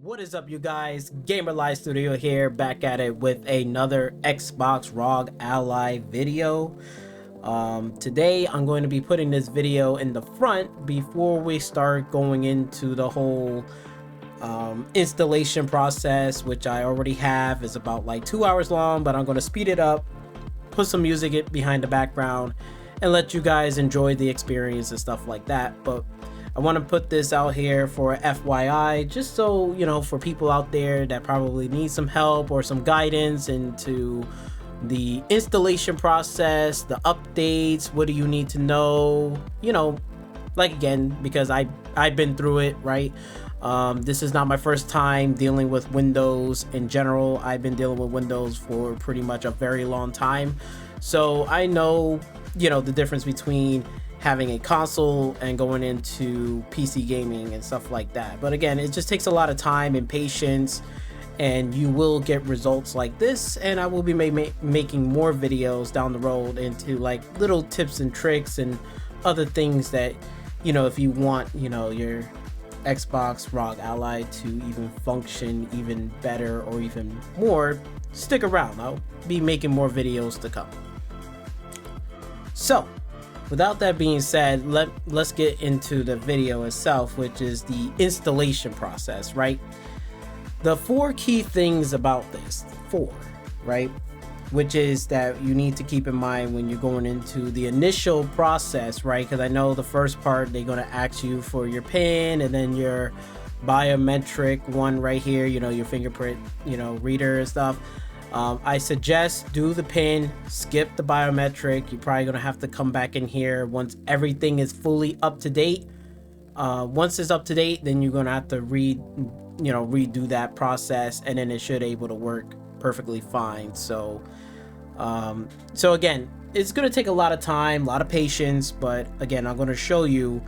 What is up, you guys? Gamer Live Studio here, back at it with another Xbox ROG Ally video. Today I'm going to be putting this video in the front before we start going into the whole installation process, which I already have. Is about like 2 hours long, but I'm going to speed it up, put some music behind the background, and let you guys enjoy the experience and stuff like that. But I want to put this out here for FYI, just so you know, for people out there that probably need some help or some guidance into the installation process, the updates. What do you need to know? You know, like, again, because I've been through it, right? This is not my first time dealing with Windows in general. I've been dealing with Windows for pretty much a very long time, so I know, you know, the difference between having a console and going into PC gaming and stuff like that. But again, it just takes a lot of time and patience, and you will get results like this. And I will be making more videos down the road into like little tips and tricks and other things that, you know, if you want, you know, your Xbox ROG Ally to even function even better or even more, stick around. I'll be making more videos to come. So without that being said, let's get into the video itself, which is the installation process, right? The 4 key things about this, 4, right? Which is that you need to keep in mind when you're going into the initial process, right? Because I know the first part, they're going to ask you for your PIN and then your biometric one right here, you know, your fingerprint, you know, reader and stuff. I suggest do the PIN, skip the biometric. You're probably gonna have to come back in here once everything is fully up to date. Once it's up to date, then you're gonna have to redo that process, and then it should able to work perfectly fine. So again, it's gonna take a lot of time, a lot of patience, but again, I'm gonna show you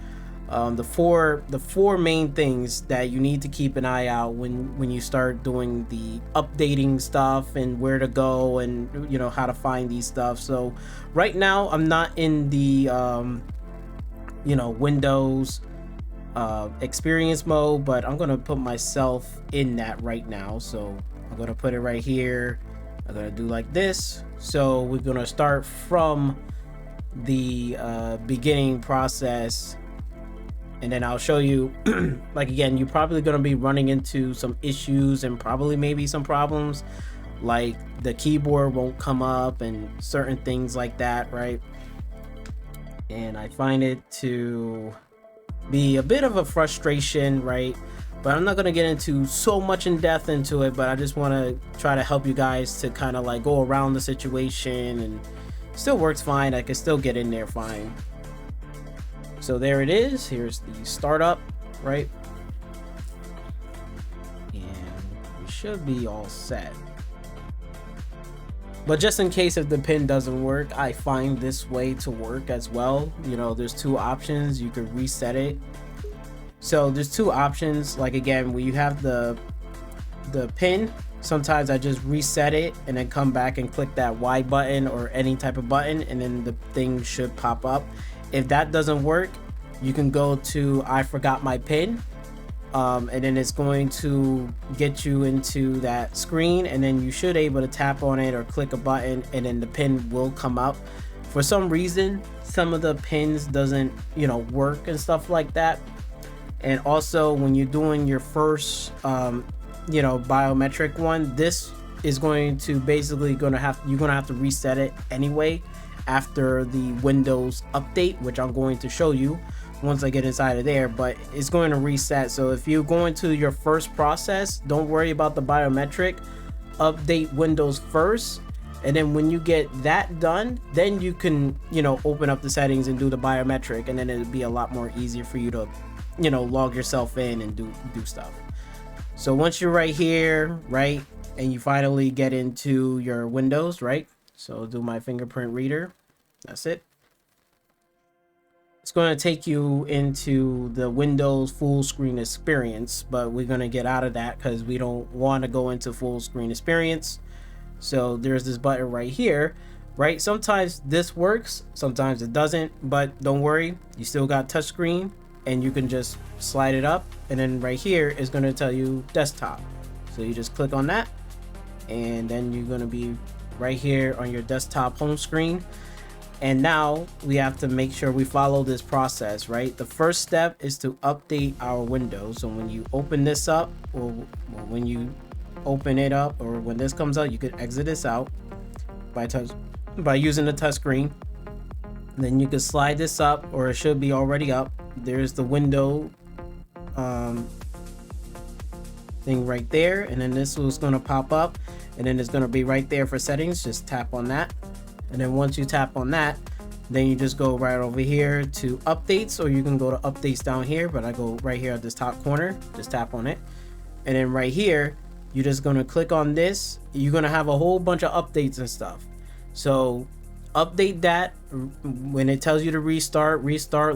the four main things that you need to keep an eye out when you start doing the updating stuff, and where to go, and you know, how to find these stuff. So right now I'm not in the you know, Windows experience mode, but I'm gonna put myself in that right now. So I'm gonna put it right here. I'm gonna do like this. So we're gonna start from the beginning process, and then I'll show you like, again, you're probably going to be running into some issues and probably maybe some problems, like the keyboard won't come up and certain things like that, right? And I find it to be a bit of a frustration, right? But I'm not going to get into so much in depth into it, but I just want to try to help you guys to kind of like go around the situation, and still works fine. I can still get in there fine. So there it is. Here's the startup, right? And we should be all set. But just in case if the PIN doesn't work, I find this way to work as well. You know, there's 2 options. You could reset it. So there's 2 options. Like, again, when you have the PIN, sometimes I just reset it and then come back and click that Y button or any type of button, and then the thing should pop up. If that doesn't work, you can go to I forgot my PIN, and then it's going to get you into that screen, and then you should able to tap on it or click a button, and then the PIN will come up. For some reason, some of the pins doesn't, you know, work and stuff like that. And also when you're doing your first you know, biometric one, this is going to basically you're gonna have to reset it anyway after the Windows update, which I'm going to show you once I get inside of there. But it's going to reset. So if you go into your first process, don't worry about the biometric. Update Windows first, and then when you get that done, then you can, you know, open up the settings and do the biometric, and then it'll be a lot more easier for you to, you know, log yourself in and do stuff. So once you're right here, right, and you finally get into your Windows, right? So do my fingerprint reader. That's it. It's going to take you into the Windows full screen experience, but we're going to get out of that because we don't want to go into full screen experience. So there's this button right here, right? Sometimes this works, sometimes it doesn't, but don't worry, you still got touchscreen. and you can just slide it up, and then right here is going to tell you desktop. So you just click on that, and then you're going to be right here on your desktop home screen. And now we have to make sure we follow this process, right? The first step is to update our Windows. So when you open this up, or when you open it up, or when this comes out, you could exit this out by using the touch screen. Then you can slide this up, or it should be already up. There's the window thing right there, and then this was going to pop up, and then it's going to be right there for settings. Just tap on that, and then once you tap on that, then you just go right over here to updates, or you can go to updates down here, but I go right here at this top corner. Just tap on it, and then right here you're just going to click on this. You're going to have a whole bunch of updates and stuff, so update that. When it tells you to restart,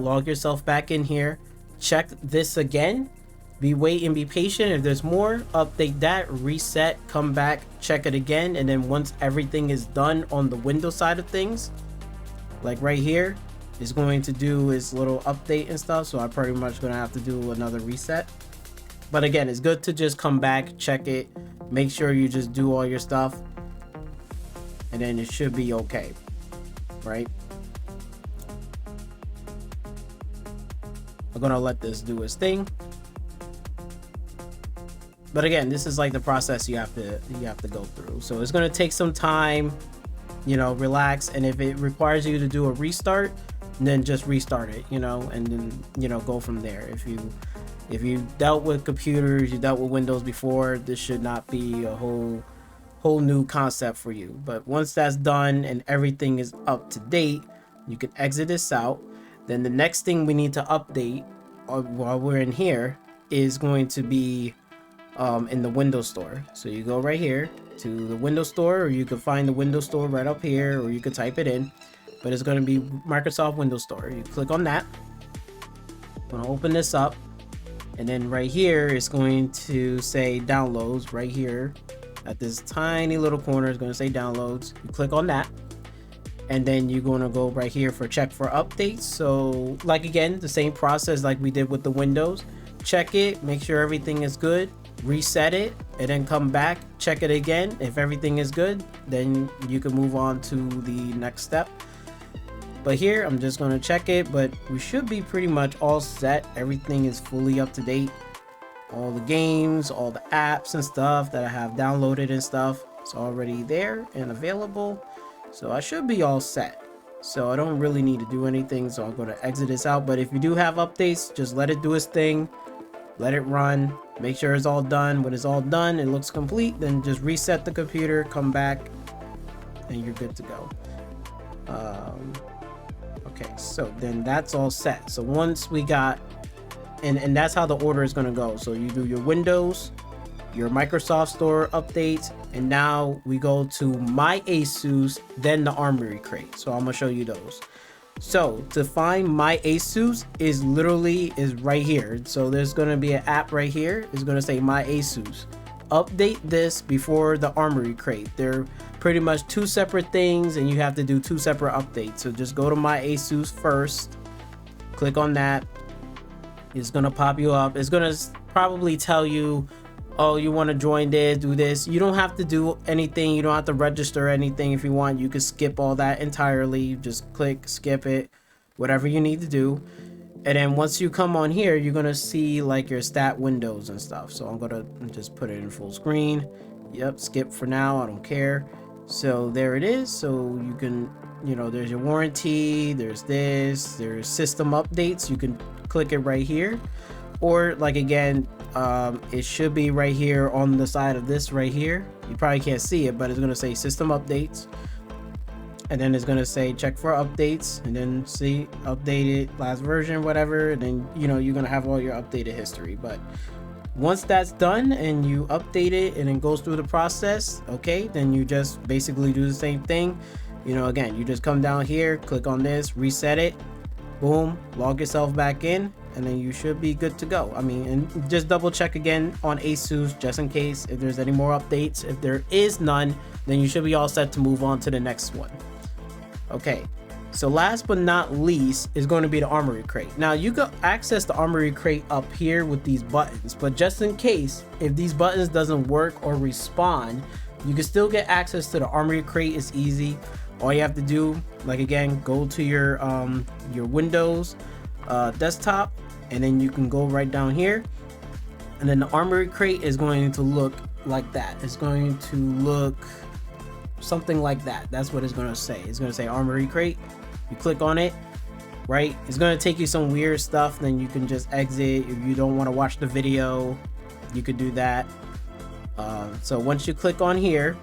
log yourself back in here, check this again, wait and be patient. If there's more, update that, reset, come back, check it again, and then once everything is done on the Windows side of things, like right here, is going to do his little update and stuff. So I'm pretty much gonna have to do another reset. But again, it's good to just come back, check it, make sure you just do all your stuff, and then it should be okay, right? I'm gonna let this do its thing. But again, this is like the process you have to go through. So it's gonna take some time, you know, relax. And if it requires you to do a restart, then just restart it, you know, and then, you know, go from there. If you dealt with computers, you dealt with Windows before, this should not be a whole new concept for you. But once that's done and everything is up to date, you can exit this out. Then the next thing we need to update while we're in here is going to be in the Windows Store. So you go right here to the Windows Store, or you can find the Windows Store right up here, or you could type it in, but it's going to be Microsoft Windows Store. You click on that. I'm going to open this up, and then right here it's going to say downloads. Right here at this tiny little corner is going to say downloads. You click on that, and then you're going to go right here for check for updates. So like again, the same process like we did with the Windows. Check it, make sure everything is good, reset it, and then come back, check it again. If everything is good, then you can move on to the next step. But here I'm just going to check it, but we should be pretty much all set. Everything is fully up to date. All the games, all the apps and stuff that I have downloaded and stuff, it's already there and available. So I should be all set. So I don't really need to do anything. So I'm going to exit this out. But if you do have updates, just let it do its thing. Let it run. Make sure it's all done. When it's all done, it looks complete, then just reset the computer, come back, and you're good to go. Okay, so then that's all set. So once we got, and that's how the order is going to go. So you do your Windows, your Microsoft Store updates, and now we go to my ASUS, then the Armoury Crate. So I'm going to show you those. So to find my ASUS is right here. So there's going to be an app right here. It's going to say my ASUS. Update this before the Armoury Crate. They're pretty much two separate things, and you have to do two separate updates. So just go to my ASUS first, click on that. It's going to pop you up. It's going to probably tell you, oh, you want to join this, do this. You don't have to do anything. You don't have to register anything. If you want, you can skip all that entirely. You just click, skip it, whatever you need to do. And then once you come on here, you're going to see like your stat windows and stuff. So I'm going to just put it in full screen. Yep, skip for now. I don't care. So there it is. So you can, you know, there's your warranty. There's this. There's system updates. You can click it right here. Or like again, it should be right here on the side of this right here. You probably can't see it, but it's going to say system updates, and then it's going to say check for updates, and then see updated last version, whatever, and then, you know, you're going to have all your updated history. But once that's done and you update it and it goes through the process, okay, then you just basically do the same thing. You know, again, you just come down here, click on this, reset it, boom, log yourself back in, and then you should be good to go. I mean, and just double check again on ASUS just in case if there's any more updates. If there is none, then you should be all set to move on to the next one. Okay, So last but not least is going to be the Armoury Crate. Now you can access the Armoury Crate up here with these buttons, but just in case if these buttons doesn't work or respond, you can still get access to the Armoury Crate. It's easy. All you have to do, like again, go to your Windows desktop, and then you can go right down here, and then the Armoury Crate is going to look like that. It's going to look something like that. That's what it's going to say. It's going to say Armoury Crate. You click on it, right? It's going to take you some weird stuff. Then you can just exit. If you don't want to watch the video, you could do that. So once you click on here,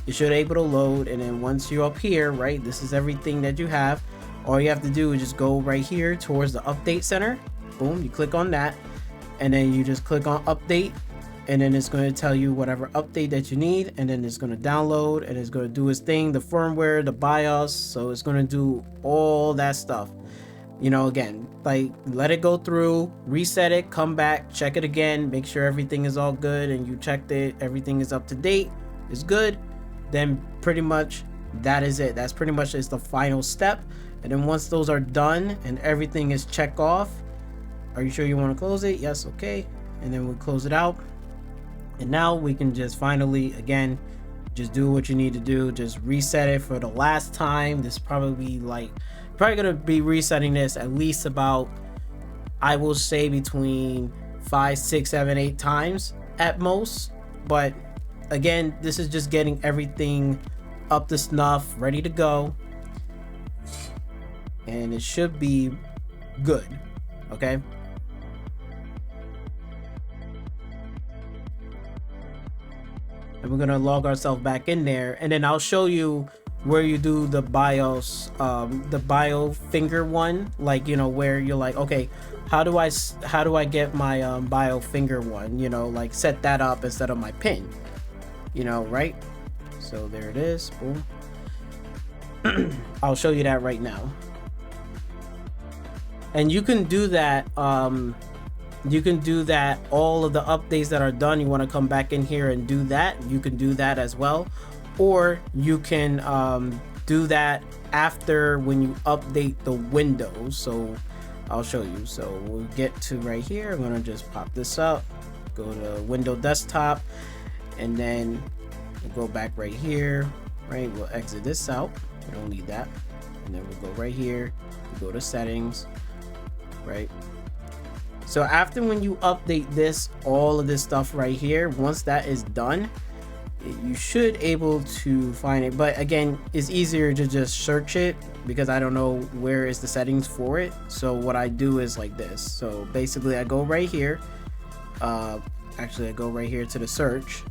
you should be able to load. And then once you're up here, right, this is everything that you have. All you have to do is just go right here towards the update center. Boom, you click on that, and then you just click on update, and then it's going to tell you whatever update that you need, and then it's going to download, and it's going to do its thing, the firmware, the BIOS. So it's going to do all that stuff, you know. Again, like, let it go through, reset it, come back, check it again, make sure everything is all good, and you checked it, everything is up to date, it's good. Then pretty much that is it. That's pretty much is the final step. And then once those are done and everything is checked off, are you sure you want to close it? Yes. Okay. And then we'll close it out. And now we can just finally, again, just do what you need to do. Just reset it for the last time. This probably going to be resetting this at least about, I will say, between 5, 6, 7, 8 times at most. But again, this is just getting everything up to snuff, ready to go. And it should be good. Okay. And we're gonna log ourselves back in there, and then I'll show you where you do the BIOS, the bio finger one, like, you know, where you're like, okay, how do I get my bio finger one, you know, like set that up instead of my pin, you know, right? So there it is. Boom. I'll show you that right now. And you can do that. You can do that. All of the updates that are done, you want to come back in here and do that. You can do that as well, or you can do that after when you update the Windows. So I'll show you. So we'll get to right here. I'm gonna just pop this up, go to Windows desktop, and then we'll go back right here. Right, we'll exit this out. We don't need that. And then we'll go right here. We'll go to settings. Right. So after when you update this, all of this stuff right here, once that is done, you should able to find it. But again, it's easier to just search it because I don't know where is the settings for it. So what I do is like this. So basically I go right here. Actually I go right here to the search,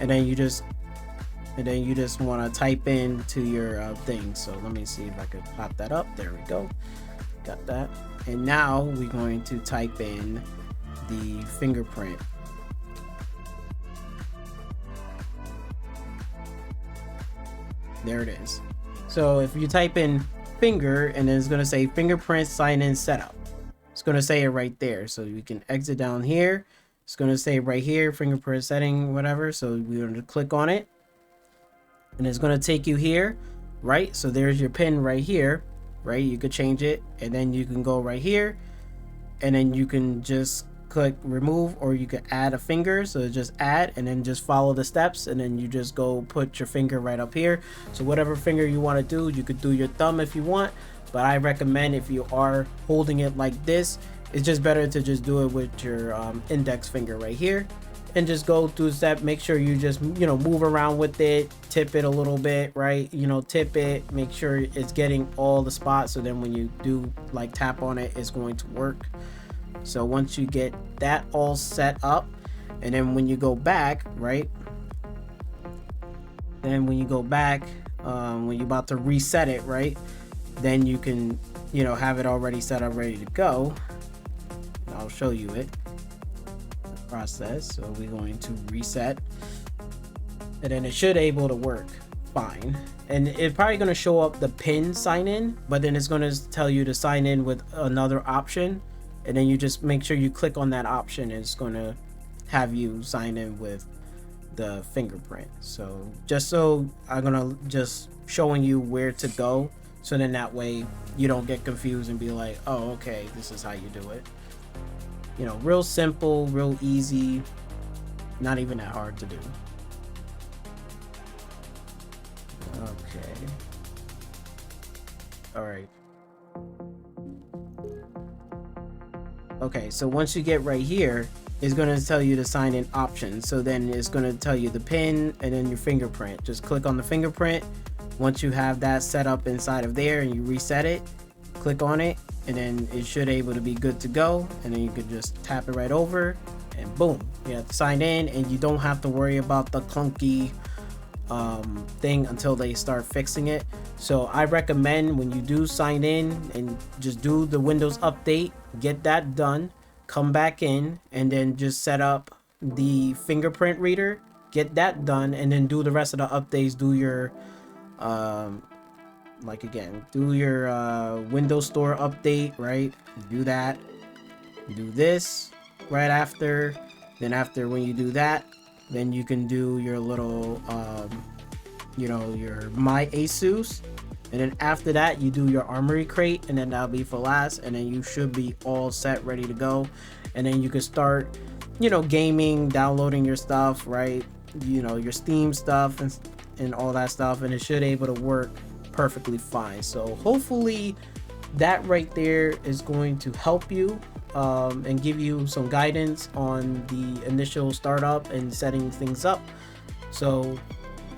and then you just want to type in to your thing. So let me see if I could pop that up. There we go. Got that. And now we're going to type in the fingerprint. There it is. So if you type in finger, and then it's going to say fingerprint sign in setup, it's going to say it right there. So you can exit down here. It's going to say right here, fingerprint setting, whatever. So we're going to click on it, and it's going to take you here, right? So there's your pin right here. Right, you could change it, and then you can go right here, and then you can just click remove, or you could add a finger. So just add, and then just follow the steps, and then you just go put your finger right up here. So whatever finger you want to do, you could do your thumb if you want, but I recommend if you are holding it like this, it's just better to just do it with your index finger right here, and just go through step. Make sure you just, you know, move around with it, tip it a little bit, right? You know, tip it, make sure it's getting all the spots, so then when you do like tap on it, it's going to work. So once you get that all set up, and then when you go back, right, then when you go back, when you're about to reset it, right, then you can, you know, have it already set up, ready to go. I'll show you it. Process. So we're going to reset, and then it should able to work fine. And it's probably going to show up the pin sign in, but then it's going to tell you to sign in with another option, and then you just make sure you click on that option, and it's going to have you sign in with the fingerprint. So just so I'm gonna just showing you where to go. So then that way you don't get confused and be like, oh, okay, this is how you do it. You know, real simple, real easy, not even that hard to do. Okay. All right. Okay, so once you get right here, it's going to tell you the sign in options. So then it's going to tell you the pin and then your fingerprint. Just click on the fingerprint. Once you have that set up inside of there and you reset it, click on it, and then it should able to be good to go. And then you could just tap it right over and boom, you have to sign in, and you don't have to worry about the clunky thing until they start fixing it. So I recommend when you do sign in and just do the Windows update, get that done, come back in, and then just set up the fingerprint reader, get that done, and then do the rest of the updates. Do your like again, do your Windows Store update, right? Do that, do this right after. Then after, when you do that, then you can do your little you know, your My ASUS, and then after that you do your Armoury Crate, and then that'll be for last, and then you should be all set, ready to go. And then you can start, you know, gaming, downloading your stuff, right? You know, your Steam stuff and all that stuff, and it should able to work perfectly fine. So hopefully that right there is going to help you and give you some guidance on the initial startup and setting things up. So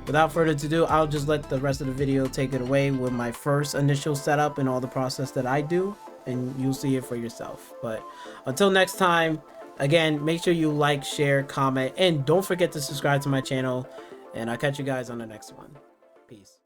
without further ado, I'll just let the rest of the video take it away with my first initial setup and all the process that I do, and you'll see it for yourself. But until next time, again, make sure you like, share, comment, and don't forget to subscribe to my channel, and I'll catch you guys on the next one. Peace.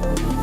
bye.